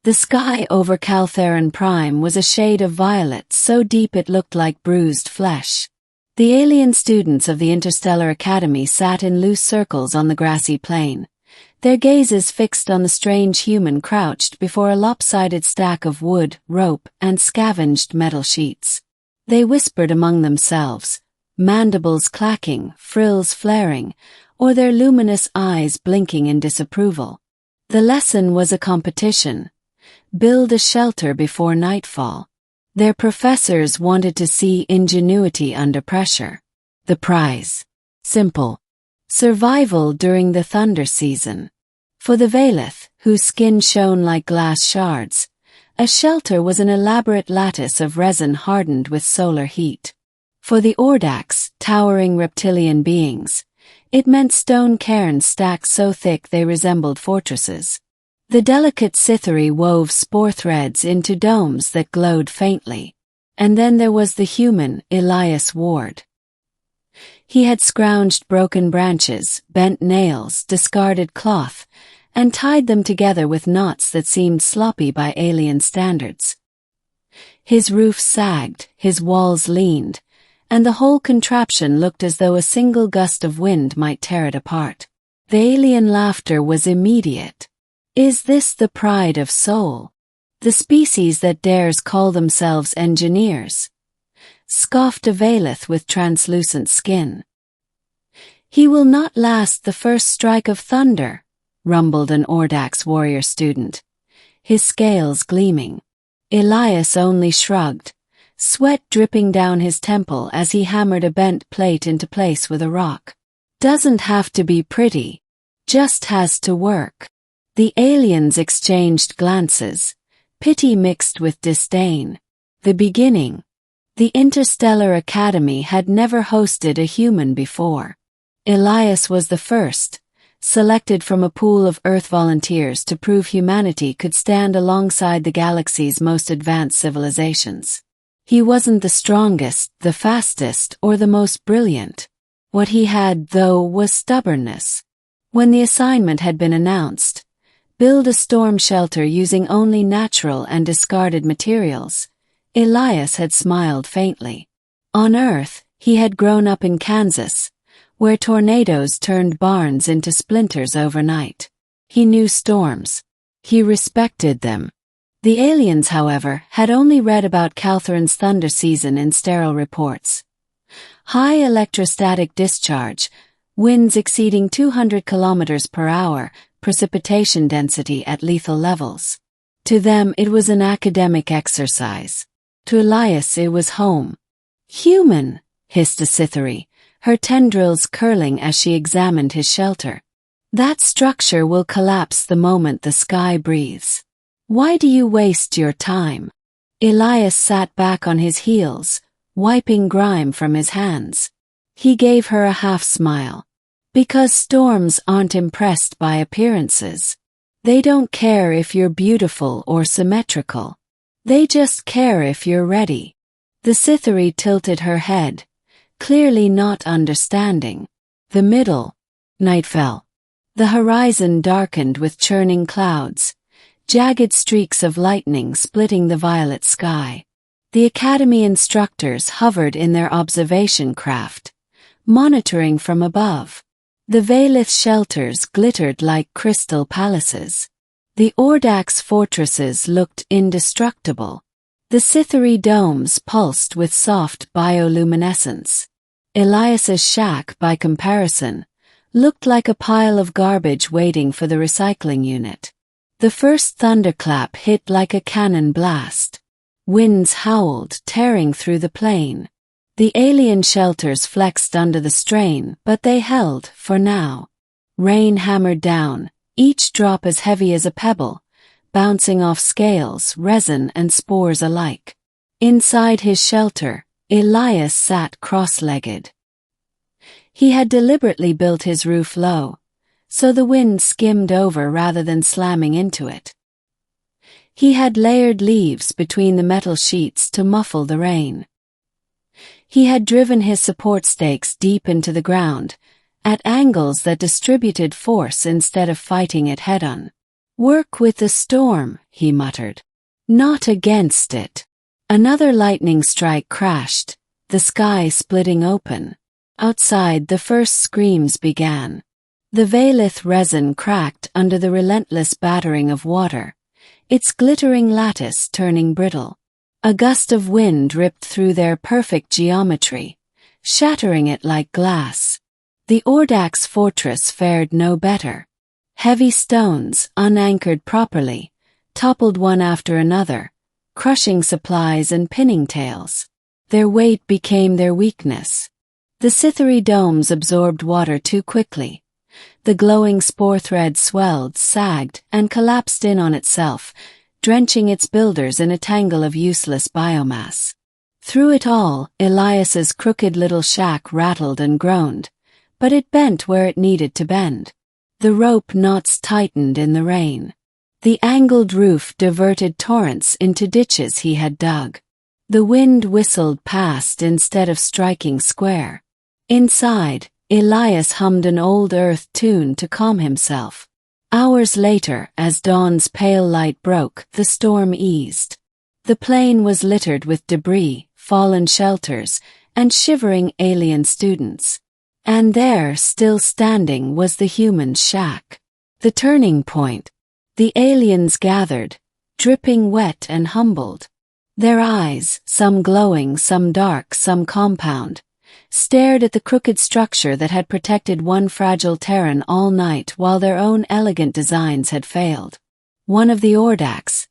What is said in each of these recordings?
The sky over Caltheron Prime was a shade of violet so deep it looked like bruised flesh. The alien students of the Interstellar Academy sat in loose circles on the grassy plain, their gazes fixed on the strange human crouched before a lopsided stack of wood, rope, and scavenged metal sheets. They whispered among themselves, mandibles clacking, frills flaring, or their luminous eyes blinking in disapproval. The lesson was a competition. Build a shelter before nightfall. Their professors wanted to see ingenuity under pressure. The prize. Simple. Survival during the thunder season. For the Valeth, whose skin shone like glass shards, a shelter was an elaborate lattice of resin hardened with solar heat. For the Ordaks, towering reptilian beings, it meant stone cairns stacked so thick they resembled fortresses. The delicate Cythery wove spore threads into domes that glowed faintly. And then there was the human, Elias Ward. He had scrounged broken branches, bent nails, discarded cloth, and tied them together with knots that seemed sloppy by alien standards. His roof sagged, his walls leaned, and the whole contraption looked as though a single gust of wind might tear it apart. The alien laughter was immediate. Is this the pride of soul? The species that dares call themselves engineers? Scoffed a Valeth with translucent skin. He will not last the first strike of thunder, rumbled an Ordak's warrior student, his scales gleaming. Elias only shrugged, sweat dripping down his temple as he hammered a bent plate into place with a rock. Doesn't have to be pretty, just has to work. The aliens exchanged glances, pity mixed with disdain. The beginning. The Interstellar Academy had never hosted a human before. Elias was the first, selected from a pool of Earth volunteers to prove humanity could stand alongside the galaxy's most advanced civilizations. He wasn't the strongest, the fastest, or the most brilliant. What he had, though, was stubbornness. When the assignment had been announced, build a storm shelter using only natural and discarded materials, Elias had smiled faintly. On Earth, he had grown up in Kansas, where tornadoes turned barns into splinters overnight. He knew storms. He respected them. The aliens, however, had only read about Caltheron's thunder season in sterile reports. High electrostatic discharge, winds exceeding 200 kilometers per hour, precipitation density at lethal levels. To them it was an academic exercise. To Elias it was home. Human, hissed a Cythery, her tendrils curling as she examined his shelter. That structure will collapse the moment the sky breathes. Why do you waste your time? Elias sat back on his heels, wiping grime from his hands. He gave her a half-smile. Because storms aren't impressed by appearances. They don't care if you're beautiful or symmetrical. They just care if you're ready. The Cythery tilted her head, clearly not understanding. The middle. Night fell. The horizon darkened with churning clouds, jagged streaks of lightning splitting the violet sky. The Academy instructors hovered in their observation craft, monitoring from above. The Valeth shelters glittered like crystal palaces. The Ordak's fortresses looked indestructible. The Cythery domes pulsed with soft bioluminescence. Elias's shack, by comparison, looked like a pile of garbage waiting for the recycling unit. The first thunderclap hit like a cannon blast. Winds howled, tearing through the plain. The alien shelters flexed under the strain, but they held, for now. Rain hammered down, each drop as heavy as a pebble, bouncing off scales, resin, and spores alike. Inside his shelter, Elias sat cross-legged. He had deliberately built his roof low, so the wind skimmed over rather than slamming into it. He had layered leaves between the metal sheets to muffle the rain. He had driven his support stakes deep into the ground, at angles that distributed force instead of fighting it head-on. "Work with the storm," he muttered. "Not against it." Another lightning strike crashed, the sky splitting open. Outside, the first screams began. The Valith resin cracked under the relentless battering of water, its glittering lattice turning brittle. A gust of wind ripped through their perfect geometry, shattering it like glass. The Ordak's fortress fared no better. Heavy stones, unanchored properly, toppled one after another, crushing supplies and pinning tails. Their weight became their weakness. The Cythery domes absorbed water too quickly. The glowing spore thread swelled, sagged, and collapsed in on itself, drenching its builders in a tangle of useless biomass. Through it all, Elias's crooked little shack rattled and groaned, but it bent where it needed to bend. The rope knots tightened in the rain. The angled roof diverted torrents into ditches he had dug. The wind whistled past instead of striking square. Inside, Elias hummed an old earth tune to calm himself. Hours later, as dawn's pale light broke, the storm eased. The plain was littered with debris, fallen shelters, and shivering alien students. And there, still standing, was the human shack. The turning point. The aliens gathered, dripping wet and humbled. Their eyes, some glowing, some dark, some compound, stared at the crooked structure that had protected one fragile Terran all night while their own elegant designs had failed. One of the Ordaks,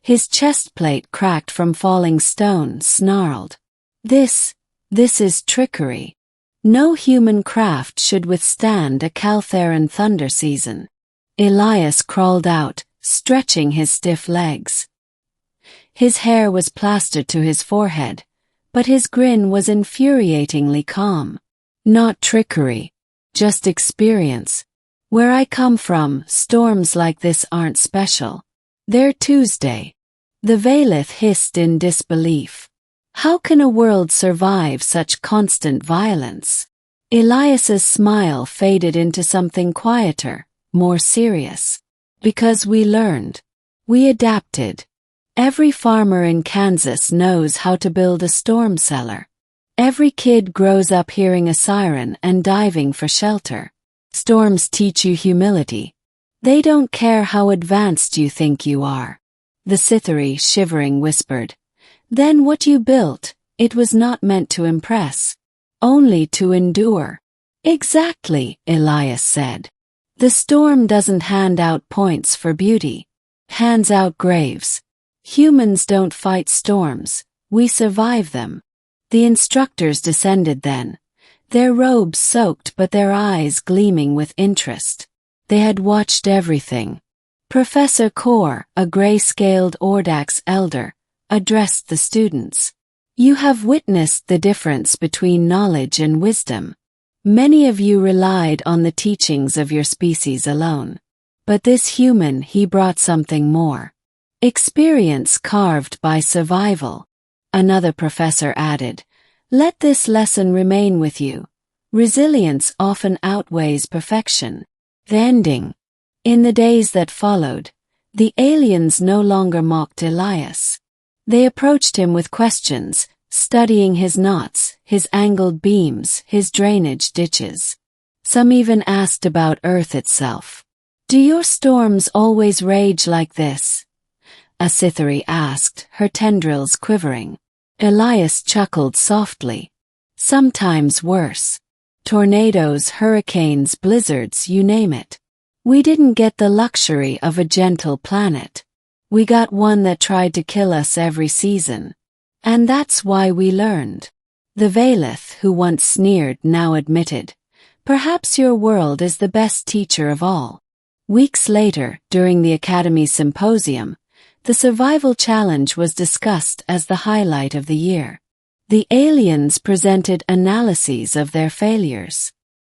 his chest plate cracked from falling stone, snarled, This is trickery. No human craft should withstand a Caltheran thunder season." Elias crawled out, stretching his stiff legs. His hair was plastered to his forehead, but his grin was infuriatingly calm. "Not trickery, just experience. Where I come from, storms like this aren't special. They're Tuesday." The Valith hissed in disbelief. "How can a world survive such constant violence?" Elias's smile faded into something quieter, more serious. "Because we learned. We adapted. Every farmer in Kansas knows how to build a storm cellar. Every kid grows up hearing a siren and diving for shelter. Storms teach you humility. They don't care how advanced you think you are." The Cythery, shivering, whispered, "Then what you built, it was not meant to impress. Only to endure." "Exactly," Elias said. "The storm doesn't hand out points for beauty. Hands out graves. Humans don't fight storms, we survive them." The instructors descended then, their robes soaked but their eyes gleaming with interest. They had watched everything. Professor Kor, a gray-scaled Ordak's elder, addressed the students. "You have witnessed the difference between knowledge and wisdom. Many of you relied on the teachings of your species alone. But this human, he brought something more. Experience carved by survival." Another professor added, "Let this lesson remain with you. Resilience often outweighs perfection." The ending. In the days that followed, the aliens no longer mocked Elias. They approached him with questions, studying his knots, his angled beams, his drainage ditches. Some even asked about Earth itself. "Do your storms always rage like this?" a Cythery asked, her tendrils quivering. Elias chuckled softly. "Sometimes worse. Tornadoes, hurricanes, blizzards, you name it. We didn't get the luxury of a gentle planet. We got one that tried to kill us every season. And that's why we learned." The Valith, who once sneered, now admitted, "Perhaps your world is the best teacher of all." Weeks later, during the Academy's symposium, the survival challenge was discussed as the highlight of the year. The aliens presented analyses of their failures.